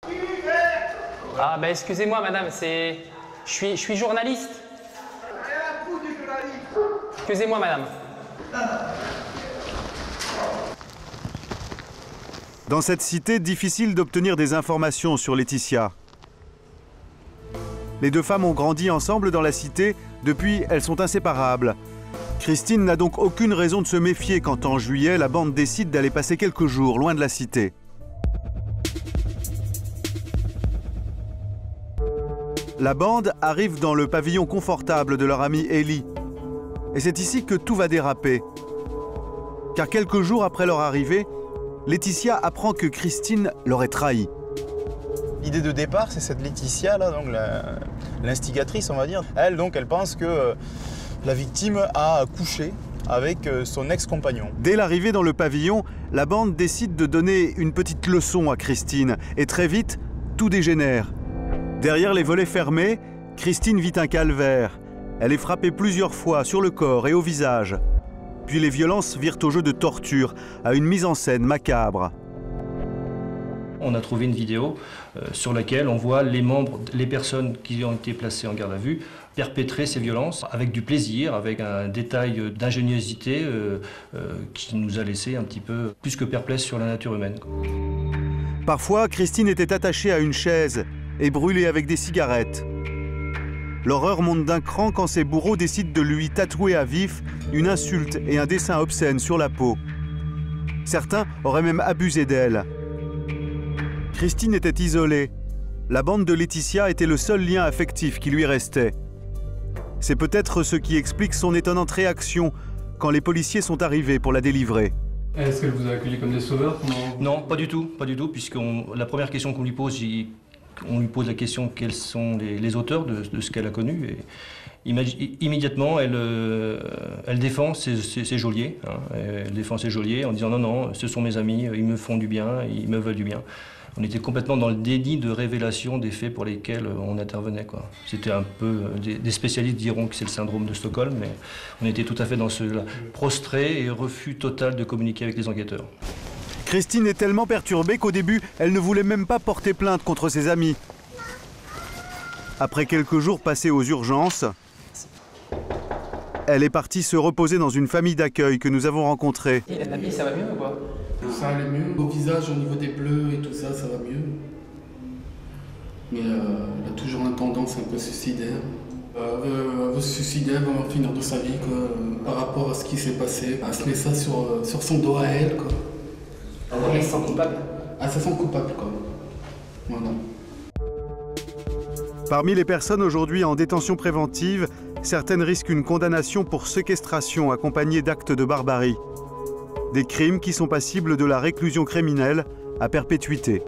Ah bah excusez-moi madame, je suis journaliste. Excusez-moi madame. Dans cette cité, difficile d'obtenir des informations sur Laetitia. Les deux femmes ont grandi ensemble dans la cité, depuis elles sont inséparables. Christine n'a donc aucune raison de se méfier quand en juillet, la bande décide d'aller passer quelques jours loin de la cité. La bande arrive dans le pavillon confortable de leur amie Ellie. Et c'est ici que tout va déraper. Car quelques jours après leur arrivée, Laetitia apprend que Christine l'aurait trahi. L'idée de départ, c'est cette Laetitia, là, donc l'instigatrice, on va dire. Elle pense que la victime a couché avec son ex-compagnon. Dès l'arrivée dans le pavillon, la bande décide de donner une petite leçon à Christine. Et très vite, tout dégénère. Derrière les volets fermés, Christine vit un calvaire. Elle est frappée plusieurs fois sur le corps et au visage. Puis les violences virent au jeu de torture, à une mise en scène macabre. On a trouvé une vidéo sur laquelle on voit les personnes qui ont été placées en garde à vue perpétrer ces violences avec du plaisir, avec un détail d'ingéniosité qui nous a laissé un petit peu plus que perplexes sur la nature humaine. Parfois, Christine était attachée à une chaise et brûlée avec des cigarettes. L'horreur monte d'un cran quand ses bourreaux décident de lui tatouer à vif une insulte et un dessin obscène sur la peau. Certains auraient même abusé d'elle. Christine était isolée. La bande de Laetitia était le seul lien affectif qui lui restait. C'est peut-être ce qui explique son étonnante réaction quand les policiers sont arrivés pour la délivrer. Est-ce qu'elle vous a accueilli comme des sauveurs? Non, pas du tout, puisque la première question qu'on lui pose, on lui pose la question quels sont les auteurs de ce qu'elle a connu. Et immédiatement, elle défend ses geôliers. Hein, elle défend ses geôliers en disant non, ce sont mes amis, ils me font du bien, ils me veulent du bien. On était complètement dans le déni de révélation des faits pour lesquels on intervenait. C'était un peu, des spécialistes diront que c'est le syndrome de Stockholm, mais on était tout à fait dans cela, prostré et refus total de communiquer avec les enquêteurs. Christine est tellement perturbée qu'au début, elle ne voulait même pas porter plainte contre ses amis. Après quelques jours passés aux urgences, elle est partie se reposer dans une famille d'accueil que nous avons rencontrée. Et la fille, ça va mieux ou quoi? Ça allait mieux. Au visage, au niveau des bleus et tout ça, ça va mieux. Mais elle a toujours une tendance un peu suicidaire. Elle veut se suicider, elle veut finir de sa vie, quoi. Par rapport à ce qui s'est passé. Elle se met ça sur son dos à elle, quoi. Elle se sent coupable? Elle se sent coupable, quoi. Voilà. Parmi les personnes aujourd'hui en détention préventive, certaines risquent une condamnation pour séquestration accompagnée d'actes de barbarie. Des crimes qui sont passibles de la réclusion criminelle à perpétuité.